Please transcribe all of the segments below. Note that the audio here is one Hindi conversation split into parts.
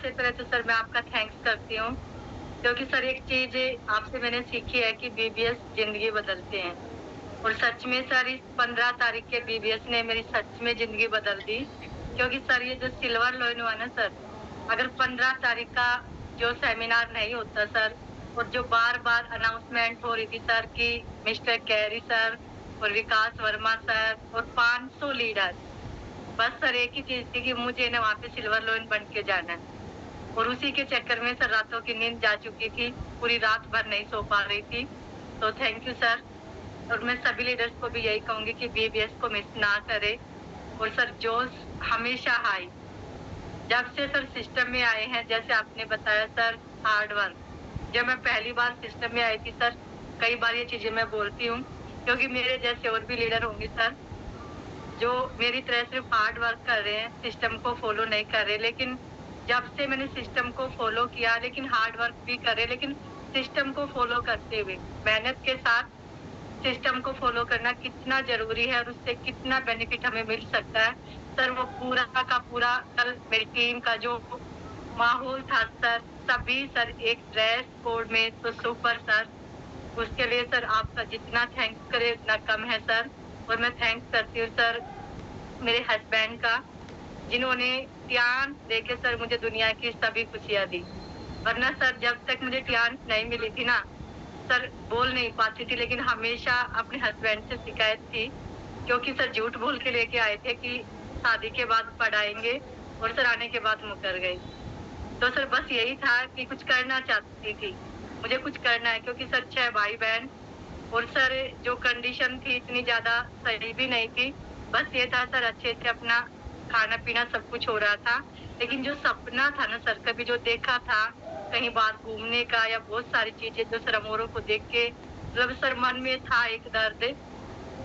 सबसे पहले तो सर मैं आपका थैंक्स करती हूँ, क्योंकि सर एक चीज़ आपसे मैंने सीखी है कि बीबीएस ज़िंदगी बदलते हैं। और सच में सर इस 15 तारीख के बीबीएस ने मेरी सच में ज़िंदगी बदल दी, क्योंकि सर ये जो सिल्वर लाइन हुआ ना सर, अगर 15 तारीख का जो सेमिनार नहीं होता सर, और जो बार-बार अनाउंसमेंट हो रही थी सर कि मिस्टर कैरी सर और विकास वर्मा सर और 500 लीडर, बस सर एक ही चीज़ थी कि मुझे ना वहाँ पे सिल्वर लाइन बन के जाना है। और उसी के चक्कर में सर रातों की नींद जा चुकी थी, पूरी रात भर नहीं सो पा रही थी। तो थैंक यू सर। और मैं सभी लीडर्स को भी यही कहूँगी कि बीबीएस को मिस ना करें। और सर जोश हमेशा हाई। जब से सर सिस्टम में आए हैं, जैसे आपने बताया सर, हार्ड वर्क। जब मैं पहली बार सिस्टम में आई थी सर, कई बार ये चीज़ें मैं बोलती हूँ, क्योंकि मेरे जैसे और भी लीडर होंगे सर, जो मेरी तरह सिर्फ हार्ड वर्क कर रहे हैं, सिस्टम को फॉलो नहीं कर रहे। लेकिन जब से मैंने सिस्टम को फॉलो किया, लेकिन हार्ड वर्क भी कर रहे, लेकिन सिस्टम को फॉलो करते हुए मेहनत के साथ सिस्टम को फॉलो करना कितना ज़रूरी है और उससे कितना बेनिफिट हमें मिल सकता है। सर वो पूरा का पूरा कल मेरी टीम का जो माहौल था सर, सभी सर एक ड्रेस कोड में, तो सुपर सर। उसके लिए सर आपका जितना थैंक्स करें उतना कम है सर। और मैं थैंक्स करती हूँ सर मेरे हस्बैंड का, जिन्होंने टियान देके सर मुझे दुनिया की सभी खुशियाँ दी। वरना सर जब तक मुझे टियान नहीं मिली थी ना, सर बोल नहीं पाती थी, लेकिन हमेशा अपने हस्बैंड से शिकायत थी, क्योंकि सर झूठ बोल के लेके आए थे कि शादी के बाद पढ़ाएँगे, और सर आने के बाद मुकर गए। तो सर बस यही था कि कुछ करना चाहती थी, मुझे कुछ करना है, क्योंकि सर 6 भाई-बहन, और सर जो कंडीशन थी इतनी ज़्यादा सही भी नहीं थी। बस ये था सर अच्छे से अपना खाना-पीना सब कुछ हो रहा था। लेकिन जो सपना था ना सर, कभी जो देखा था, कहीं बाहर घूमने का या बहुत सारी चीज़ें जो सर हम औरों को देख के मतलब सर मन में था एक दर्द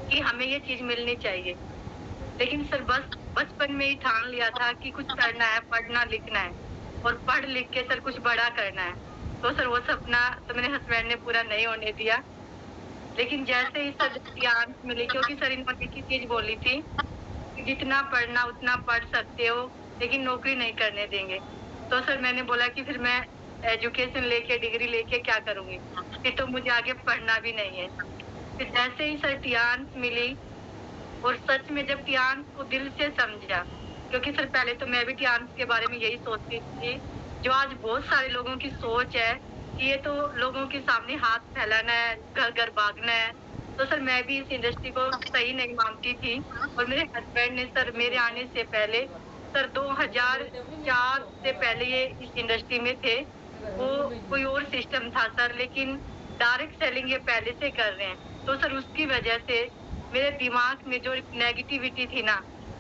कि हमें ये चीज़ मिलनी चाहिए। लेकिन सर बस बचपन में ही ठान लिया था कि कुछ करना है, पढ़ना-लिखना है, और पढ़ लिख के सर कुछ बड़ा करना है। तो सर वो सपना तो मेरे हस्बैंड ने पूरा नहीं होने दिया। लेकिन जैसे ही सर चांस मिली, क्योंकि सर इन्होंने एक ही चीज़ बोली थी कि जितना पढ़ना उतना पढ़ सकते हो, लेकिन नौकरी नहीं करने देंगे। तो सर मैंने बोला कि फिर मैं एजुकेशन लेके, डिग्री लेके क्या करूँगी? फिर तो मुझे आगे पढ़ना भी नहीं है। फिर जैसे ही सर टियान्स मिली, और सच में जब टियान्स को दिल से समझा, क्योंकि सर पहले तो मैं भी टियान्स के बारे में यही सोचती थी, जो आज बहुत सारे लोगों की सोच है कि ये तो लोगों के सामने हाथ फैलाना है, घर-घर भागना है। तो सर मैं भी इस इंडस्ट्री को सही नहीं मानती थी, और मेरे हस्बैंड ने सर मेरे आने से पहले सर 2004 से पहले ये इस इंडस्ट्री में थे। वो कोई और सिस्टम था सर, लेकिन डायरेक्ट सेलिंग ये पहले से कर रहे हैं। तो सर उसकी वजह से मेरे दिमाग में जो नेगेटिविटी थी ना,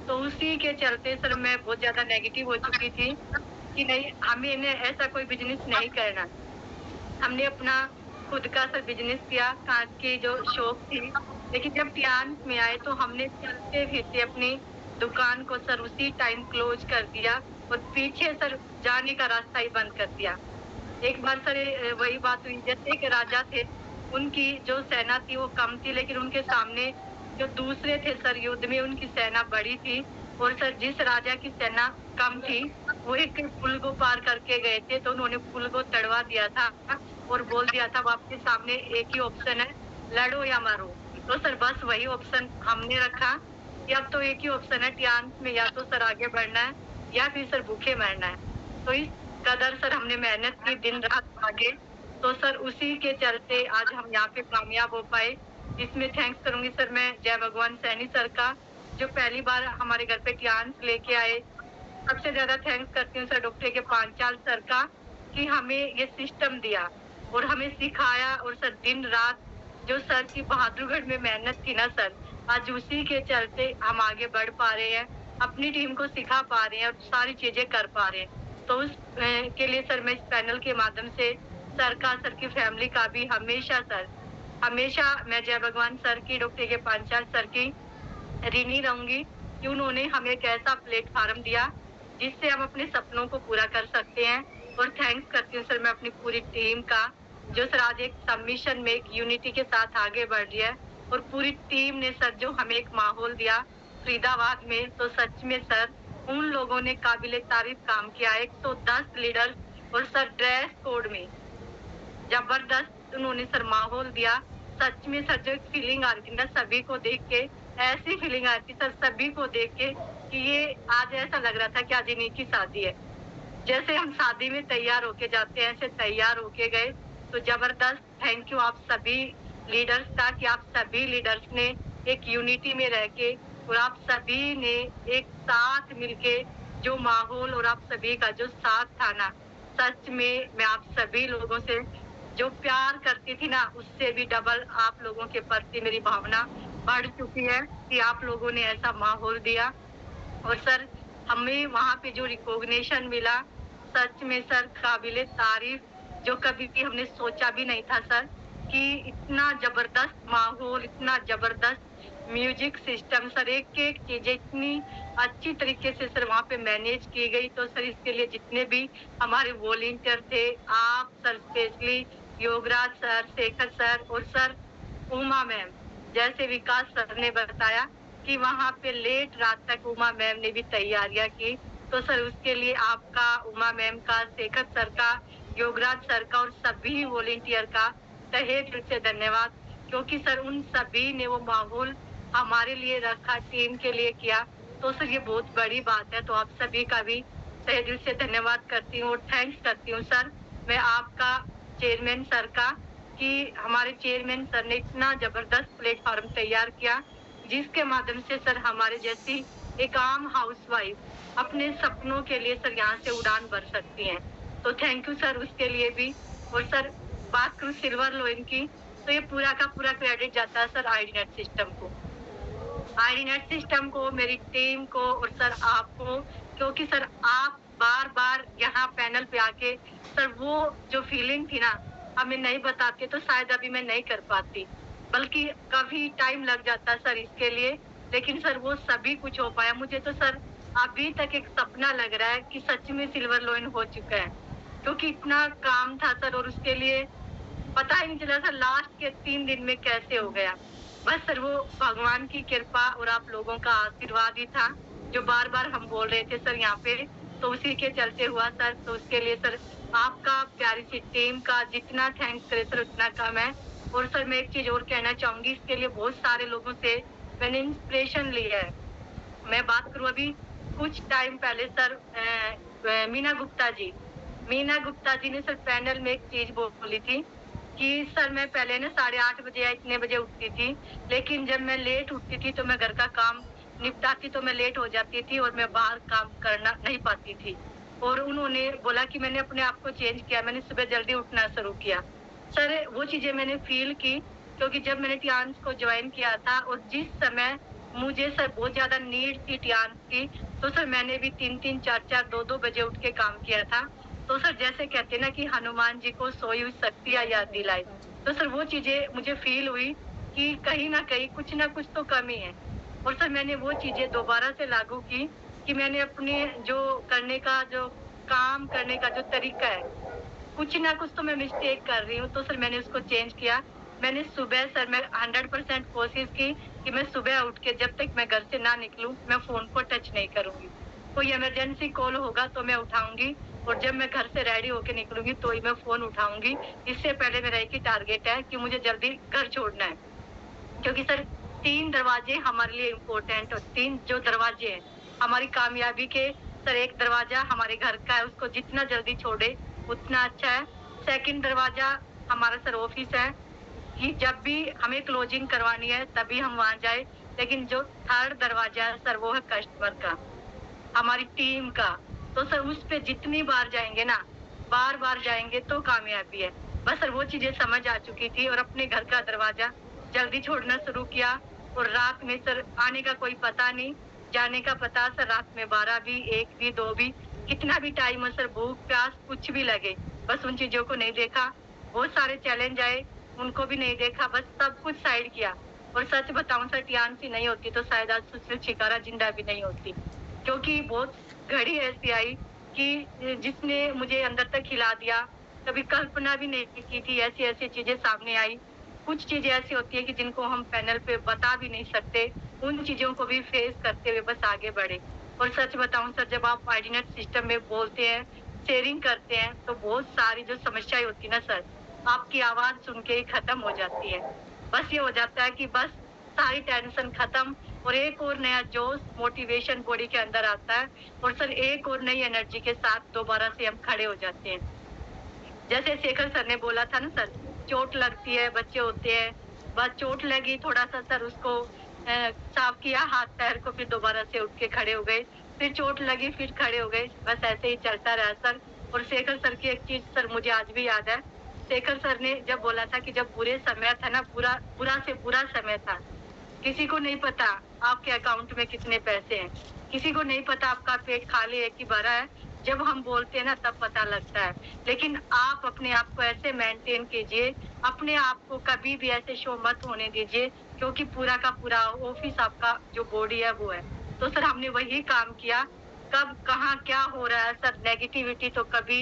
तो उसी के चलते सर मैं बहुत ज़्यादा नेगेटिव हो चुकी थी कि नहीं, हमें ना ऐसा कोई बिज़नेस नहीं करना। हमने अपना खुद का सर बिज़नेस किया, काँच की जो शॉप थी, लेकिन जब टियान्स में आए तो हमने चलते-फिरते अपनी दुकान को सर उसी टाइम क्लोज़ कर दिया, और पीछे सर जाने का रास्ता ही बंद कर दिया। एक बार सर वही बात हुई, जैसे एक राजा थे, उनकी जो सेना थी वो कम थी, लेकिन उनके सामने जो दूसरे थे सर युद्ध में उनकी सेना बड़ी थी, और सर जिस राजा की सेना कम थी, वो एक पुल को पार करके गए थे, तो उन्होंने पुल को तड़वा दिया था और बोल दिया था, अब आपके सामने एक ही ऑप्शन है, लड़ो या मरो। तो सर बस वही ऑप्शन हमने रखा कि अब तो एक ही ऑप्शन है टियान्स में, या तो सर आगे बढ़ना है या फिर सर भूखे मरना है। तो इस कदर सर हमने मेहनत की दिन-रात आगे, तो सर उसी के चलते आज हम यहाँ पे कामयाब हो पाए। इसमें थैंक्स करूँगी सर मैं जय भगवान सैनी सर का, जो पहली बार हमारे घर पे टियान्स लेके आए। सबसे ज़्यादा थैंक्स करती हूँ सर डॉक्टर के पांचाल सर का, कि हमें ये सिस्टम दिया और हमें सिखाया, और सर दिन-रात जो सर की बहादुरगढ़ में मेहनत थी ना सर, आज उसी के चलते हम आगे बढ़ पा रहे हैं, अपनी टीम को सिखा पा रहे हैं और सारी चीज़ें कर पा रहे हैं। तो उस के लिए सर मैं इस पैनल के माध्यम से सर का, सर की फैमिली का भी हमेशा सर, हमेशा मैं जय भगवान सर की, डॉक्टर के पांचाल सर की ऋणी रहूँगी कि उन्होंने हमें एक ऐसा प्लेटफ़ॉर्म दिया, जिससे हम अपने सपनों को पूरा कर सकते हैं। और थैंक्स करती हूँ सर मैं अपनी पूरी टीम का, जो सर आज एक सबमिशन में एक यूनिटी के साथ आगे बढ़ रही है, और पूरी टीम ने सर जो हमें एक माहौल दिया फरीदाबाद में, तो सच में सर उन लोगों ने काबिले तारीफ काम किया। 110 लीडर्स और सर ड्रेस कोड में जबरदस्त उन्होंने सर माहौल दिया। सच में सर जो एक फीलिंग आ रही थी ना सभी को देख के, ऐसी फीलिंग आ रही थी सर सभी को देख के कि ये आज ऐसा लग रहा था कि आज इन्हीं की शादी है। जैसे हम शादी में तैयार होके जाते हैं, ऐसे तैयार होके गए। तो जबरदस्त थैंक यू आप सभी लीडर्स का कि आप सभी लीडर्स ने एक यूनिटी में रह के और आप सभी ने एक साथ मिलके जो माहौल और आप सभी का जो साथ था ना, सच में मैं आप सभी लोगों से जो प्यार करती थी ना, उससे भी डबल आप लोगों के प्रति मेरी भावना बढ़ चुकी है कि आप लोगों ने ऐसा माहौल दिया। और सर हमें वहाँ पे जो रिकॉग्निशन मिला, सच में सर काबिले तारीफ, जो कभी भी हमने सोचा भी नहीं था सर कि इतना जबरदस्त माहौल, इतना जबरदस्त म्यूजिक सिस्टम, सर एक-एक चीज़ें इतनी अच्छी तरीके से सर वहाँ पे मैनेज की गई। तो सर इसके लिए जितने भी हमारे वॉलंटियर थे, आप sir specially Yograj sir, Shekhar sir और सर उमा मैम, जैसे विकास सर ने बताया कि वहाँ पे लेट रात तक उमा मैम ने भी तैयारियां की। तो सर उसके लिए आपका, उमा मैम का, शेखर सर का, योगराज सर का और सभी वॉलंटियर का तहे दिल से धन्यवाद, क्योंकि सर उन सभी ने वो माहौल हमारे लिए रखा, टीम के लिए किया। तो सर ये बहुत बड़ी बात है। तो आप सभी का भी तहे दिल से धन्यवाद करती हूँ और थैंक्स करती हूँ सर मैं आपका, चेयरमैन सर का, कि हमारे चेयरमैन सर ने इतना जबरदस्त प्लेटफॉर्म तैयार किया, जिसके माध्यम से सर हमारे जैसी एक आम हाउसवाइफ अपने सपनों के लिए सर यहाँ से उड़ान भर सकती हैं। तो थैंक यू सर उसके लिए भी। और सर बात करूँ सिल्वर लोइन की, तो ये पूरा का पूरा क्रेडिट जाता है सर आईडीनेट सिस्टम को। आईडीनेट सिस्टम को, मेरी टीम को और सर आपको, क्योंकि सर आप बार-बार यहाँ पैनल पे आके सर वो जो फीलिंग थी ना, हमें नहीं बताते तो शायद अभी मैं नहीं कर पाती। बल्कि काफ़ी टाइम लग जाता सर इसके लिए, लेकिन सर वो सभी कुछ हो पाया। मुझे तो सर अभी तक एक सपना लग रहा है कि सच में सिल्वर लोइन हो चुका है। क्योंकि इतना काम था सर और उसके लिए पता ही नहीं चला सर लास्ट के 3 दिन में कैसे हो गया। बस सर वो भगवान की कृपा और आप लोगों का आशीर्वाद ही था, जो बार-बार हम बोल रहे थे सर यहाँ पे, तो उसी के चलते हुआ सर। तो उसके लिए सर आपका, प्यारी सी टीम का जितना थैंक्स करे सर उतना कम है। और सर मैं एक चीज़ और कहना चाहूँगी, इसके लिए बहुत सारे लोगों से मैंने इंस्पिरेशन ली है। मैं बात करूँ अभी कुछ टाइम पहले सर मीना गुप्ता जी ने सर पैनल में एक चीज़ बोली थी कि सर मैं पहले ना 8:30 बजे या इतने बजे उठती थी, लेकिन जब मैं लेट उठती थी तो मैं घर का काम निपटाती तो मैं लेट हो जाती थी और मैं बाहर काम करना नहीं पाती थी। और उन्होंने बोला कि मैंने अपने आप को चेंज किया, मैंने सुबह जल्दी उठना शुरू किया। सर वो चीज़ें मैंने फ़ील की, क्योंकि जब मैंने टियान्स को जॉइन किया था और जिस समय मुझे सर बहुत ज़्यादा नीड थी टियान्स की, तो सर मैंने भी 3-3, 4-4, 2-2 बजे उठ के काम किया था। तो सर जैसे कहते हैं ना कि हनुमान जी को सोई हुई शक्तियाँ याद दिलाई। तो सर वो चीज़ें मुझे फ़ील हुई कि कहीं न कहीं कुछ न कुछ तो कमी है। और सर मैंने वो चीज़ें दोबारा से लागू की कि मैंने अपने जो करने का, जो काम करने का जो तरीका है, कुछ ना कुछ तो मैं मिस्टेक कर रही हूँ, तो सर मैंने उसको चेंज किया। मैंने सुबह सर मैं 100% कोशिश की कि मैं सुबह उठ के जब तक मैं घर से ना निकलूँ, मैं फ़ोन को टच नहीं करूँगी। कोई इमरजेंसी कॉल होगा तो मैं उठाऊँगी और जब मैं घर से रेडी होके निकलूँगी तो ही मैं फ़ोन उठाऊँगी। इससे पहले मेरा एक ही टारगेट है कि मुझे जल्दी घर छोड़ना है। क्योंकि सर 3 दरवाजे हमारे लिए इम्पोर्टेंट, और 3 जो दरवाजे हैं, हमारी कामयाबी के, सर एक दरवाज़ा हमारे घर का है, उसको जितना जल्दी छोड़े उतना अच्छा है। सेकंड दरवाज़ा हमारा सर ऑफ़िस है, कि जब भी हमें क्लोजिंग करवानी है तभी हम वहाँ जाएँ। लेकिन जो थर्ड दरवाज़ा है सर वो है कस्टमर का, हमारी टीम का। तो सर उस पे जितनी बार जाएँगे ना, बार-बार जाएँगे तो कामयाबी है। बस सर वो चीज़ें समझ आ चुकी थी और अपने घर का दरवाज़ा जल्दी छोड़ना शुरू किया। और रात में सर आने का कोई पता नहीं, जाने का पता सर रात में 12 भी, 1 भी, 2 भी, कितना भी टाइम हो सर, भूख-प्यास कुछ भी लगे, बस उन चीज़ों को नहीं देखा। बहुत सारे चैलेंज आए, उनको भी नहीं देखा, बस सब कुछ साइड किया। और सच बताऊँ सर टियान्सी नहीं होती तो शायद आज सुशील शिकारा जिंदा भी नहीं होती। क्योंकि बहुत घड़ी ऐसी आई कि जिसने मुझे अंदर तक हिला दिया। कभी कल्पना भी नहीं की थी, ऐसी-ऐसी चीज़ें सामने आई। कुछ चीज़ें ऐसी होती हैं कि जिनको हम पैनल पे बता भी नहीं सकते, उन चीज़ों को भी फेस करते हुए बस आगे बढ़े। और सच बताऊं सर, जब आप आईडीनेट सिस्टम में बोलते हैं, शेयरिंग करते हैं, तो बहुत सारी जो समस्याएं होती है ना सर, आपकी आवाज सुन के ही खत्म हो जाती है। बस ये हो जाता है कि बस सारी टेंशन खत्म और एक और नया जोश, मोटिवेशन बॉडी के अंदर आता है और सर एक और नई एनर्जी के साथ दोबारा से हम खड़े हो जाते हैं। जैसे शेखर सर ने बोला था ना सर, चोट लगती है, बच्चे होते हैं, बस चोट लगी, थोड़ा-सा सर उसको साफ किया हाथ-पैर को, फिर दोबारा से उठ के खड़े हो गए, फिर चोट लगी, फिर खड़े हो गए, बस ऐसे ही चलता रहा सर। और शेखर सर की एक चीज़ सर मुझे आज भी याद है, शेखर सर ने जब बोला था कि जब बुरे समय था ना, बुरा से बुरा समय था, किसी को नहीं पता आपके अकाउंट में कितने पैसे हैं, किसी को नहीं पता आपका पेट खाली है कि भरा है, जब हम बोलते हैं ना तब पता लगता है। लेकिन आप अपने आप को ऐसे मेंटेन कीजिए, अपने आप को कभी भी ऐसे शो मत होने दीजिए, क्योंकि पूरा का पूरा ऑफिस आपका जो बॉडी है वो है। तो सर हमने वही काम किया, कब कहाँ क्या हो रहा है सर, नेगेटिविटी तो कभी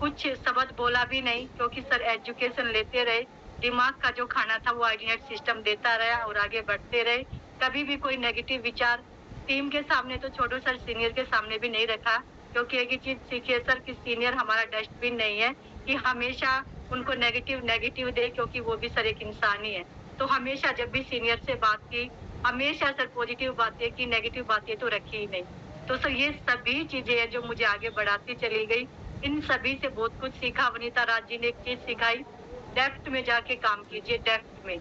कुछ शब्द बोला भी नहीं, क्योंकि सर एजुकेशन लेते रहे, दिमाग का जो खाना था वो आईडीनेट सिस्टम देता रहा और आगे बढ़ते रहे। कभी भी कोई नेगेटिव विचार टीम के सामने तो छोड़ो सर, सीनियर के सामने भी नहीं रखा, क्योंकि एक ही चीज सीखिए सर कि सीनियर हमारा डस्टबिन नहीं है कि हमेशा उनको नेगेटिव दे, क्योंकि वो भी सर एक इंसान ही है। तो हमेशा जब भी सीनियर से बात की, हमेशा सर पॉजिटिव बातें की, नेगेटिव बातें तो रखी ही नहीं। तो सर ये सभी चीजें हैं जो मुझे आगे बढ़ाती चली गई। इन सभी से बहुत कुछ सीखा। वनीता राज जी ने एक चीज सिखाई, डेप्थ में जाके काम कीजिए, डेप्थ में।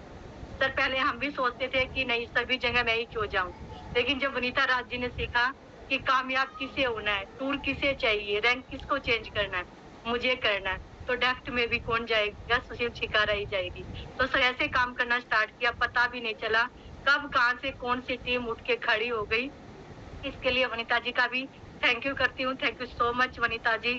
सर पहले हम भी सोचते थे कि नहीं सभी जगह मैं ही क्यों जाऊं, लेकिन जब वनीता राज जी ने सीखा कि कामयाब किसे होना है, टूर किसे चाहिए, रैंक किसको चेंज करना है, मुझे करना है, तो डेप्थ में भी कौन जाएगा, सुशील छिकारा ही जाएगी। तो सर ऐसे काम करना स्टार्ट किया, पता भी नहीं चला कब कहाँ से कौन सी टीम उठ के खड़ी हो गई। इसके लिए वनीता जी का भी थैंक यू करती हूँ। Thank you so much Vanita ji.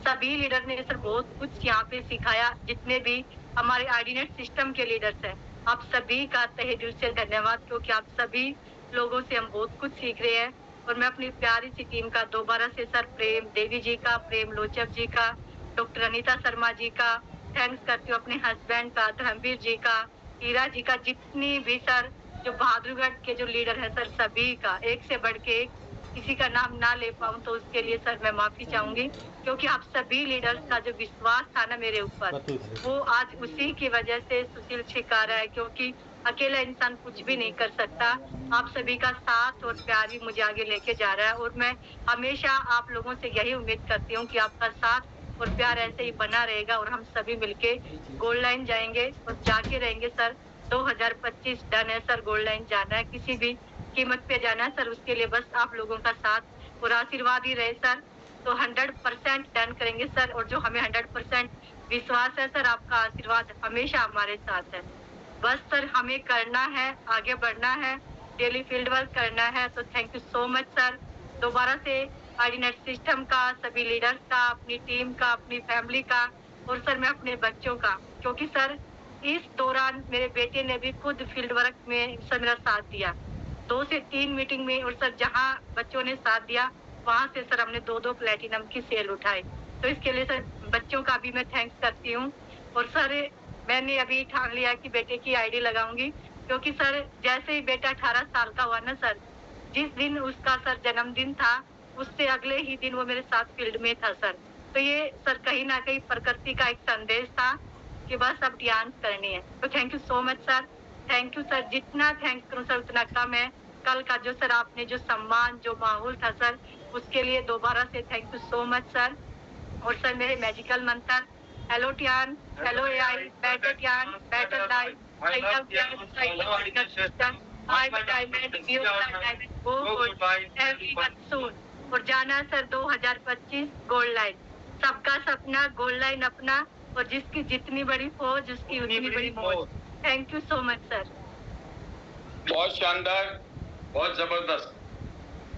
सभी लीडर ने सर बहुत कुछ यहाँ पे सिखाया, जितने भी हमारे आईडीनेट सिस्टम के लीडर्स हैं, आप सभी का तहे दिल से धन्यवाद, क्योंकि आप सभी लोगों से हम बहुत कुछ सीख रहे हैं। और मैं अपनी प्यारी सी टीम का दोबारा से सर प्रेम देवी जी का, प्रेम लोचक जी का, डॉक्टर अनीता शर्मा जी का थैंक्स करती हूँ, अपने हस्बैंड का, धर्मवीर जी का, हीरा जी का, जितनी भी सर जो बहादुरगढ़ के जो लीडर है सर, सभी का एक से बढ़ के एक, किसी का नाम ना ले पाऊं तो उसके लिए सर मैं माफी चाहूंगी, क्योंकि आप सभी लीडर्स का जो विश्वास था ना मेरे ऊपर, वो आज उसी की वजह से सुशील छिकारा है, क्योंकि अकेला इंसान कुछ भी नहीं कर सकता। आप सभी का साथ और प्यार ही मुझे आगे लेके जा रहा है, और मैं हमेशा आप लोगों से यही उम्मीद करती हूँ कि आपका साथ और प्यार ऐसे ही बना रहेगा और हम सभी मिलके गोल्ड लाइन जाएंगे और जाके रहेंगे सर। 2025 डन है सर, गोल्ड लाइन जाना है, किसी भी कीमत पे जाना है सर, उसके लिए बस आप लोगों का साथ और आशीर्वाद ही रहे सर, तो 100% डन करेंगे सर। और जो हमें 100% विश्वास है सर, आपका आशीर्वाद हमेशा हमारे साथ है। बस सर हमें करना है, आगे बढ़ना है, डेली फील्ड वर्क करना है। तो thank you so much sir. दोबारा से आईडीनेट सिस्टम का, सभी लीडर्स का, अपनी टीम का, अपनी फैमिली का, और सर मैं अपने बच्चों का, क्योंकि सर इस दौरान मेरे बेटे ने भी खुद फील्ड वर्क में सर मेरा साथ दिया, 2 से 3 मीटिंग में, और सर जहाँ बच्चों ने साथ दिया वहां से सर हमने 2-2 प्लेटिनम की सेल उठाई। तो इसके लिए सर बच्चों का भी मैं थैंक्स करती हूँ। और सर मैंने अभी ठान लिया कि बेटे की आईडी लगाऊंगी, क्योंकि सर जैसे ही बेटा 18 साल का हुआ ना सर, जिस दिन उसका सर जन्मदिन था, उससे अगले ही दिन वो मेरे साथ फील्ड में था सर। तो ये सर कहीं ना कहीं प्रकृति का एक संदेश था कि बस अब डांस करनी है। तो thank you so much sir. Thank you sir, जितना थैंक्स करूं सर उतना कम है। कल का जो सर आपने जो सम्मान, जो माहौल था सर, उसके लिए दोबारा से thank you so much sir. और सर मेरे magical mantra, hello Tiens, hello AI, better Tiens, better life, I love Tiens, I love system, I am diamond, you are diamond, go good, everyone soon. और जाना है सर 2025 गोल्ड लाइन, सबका सपना गोल्ड लाइन अपना, और जिसकी जितनी बड़ी फौज उसकी उतनी बड़ी मौज। Thank you so much sir. बहुत शानदार, बहुत जबरदस्त,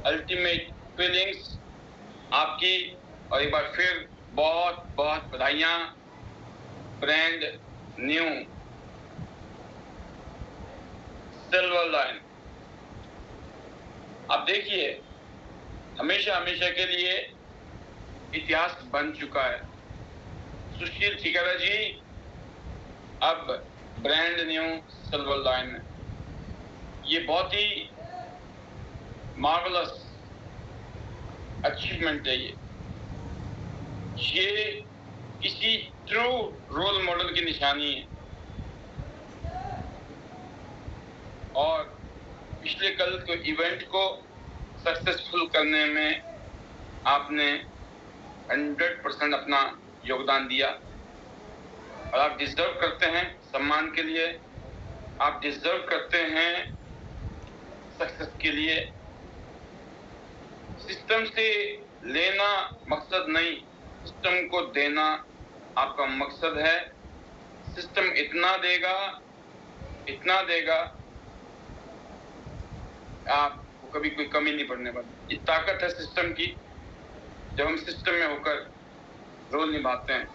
अल्टीमेट फीलिंग्स आपकी, और एक बार फिर बहुत बहुत बधाइयां ब्रांड न्यू सिल्वर लाइन। अब देखिए, हमेशा हमेशा के लिए इतिहास बन चुका है। सुशील छिकारा जी अब ब्रांड न्यू सिल्वर लाइन में, ये बहुत ही मार्वलस अचीवमेंट है ये किसी ट्रू रोल मॉडल की निशानी है। और पिछले कल के इवेंट को सक्सेसफुल करने में आपने 100% अपना योगदान दिया और आप डिजर्व करते हैं सम्मान के लिए, आप डिजर्व करते हैं सक्सेस के लिए। सिस्टम से लेना मकसद नहीं, सिस्टम को देना आपका मकसद है। सिस्टम इतना देगा आपको कभी कोई कमी नहीं पड़ने वाली। ये ताकत है सिस्टम की, जब हम सिस्टम में होकर रोल निभाते हैं।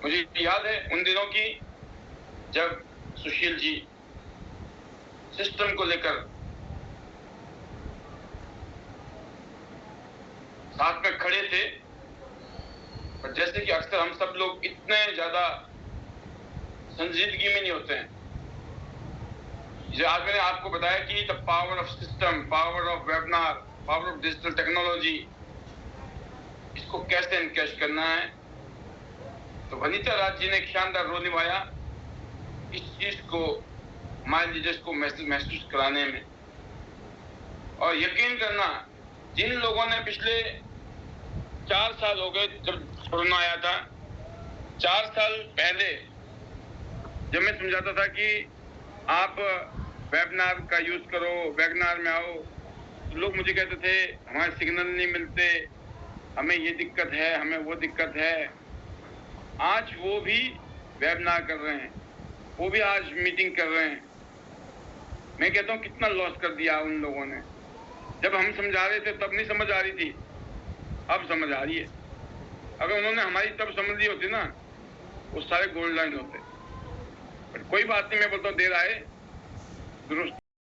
मुझे याद है उन दिनों की जब सुशील जी सिस्टम को लेकर साथ में खड़े थे, पर जैसे कि अक्सर हम सब लोग इतने ज्यादा संजीदगी में नहीं होते हैं। आज मैंने आपको बताया कि the power of system, power of webinar, power of digital technology, इसको कैसे एनकैश करना है। तो वनीता राज जी ने एक शानदार रोल निभाया इस चीज को माइंड लीडर्स को महसूस कराने में। और यकीन करना, जिन लोगों ने पिछले 4 साल हो गए जब कोरोना आया था, 4 साल पहले जब मैं समझाता था कि आप वेबिनार का यूज करो, वेबिनार में आओ, तो लोग मुझे कहते थे हमारे सिग्नल नहीं मिलते, हमें ये दिक्कत है, हमें वो दिक्कत है। आज वो भी वेबिनार कर रहे हैं, वो भी आज मीटिंग कर रहे हैं। मैं कहता हूँ कितना लॉस कर दिया उन लोगों ने। जब हम समझा रहे थे तब नहीं समझ आ रही थी, अब समझ आ रही है। अगर उन्होंने हमारी तब समझ ली होती ना, वो सारे गोल्ड लाइन होते। पर कोई बात नहीं, मैं बोलता हूँ देर आए दुरुस्त।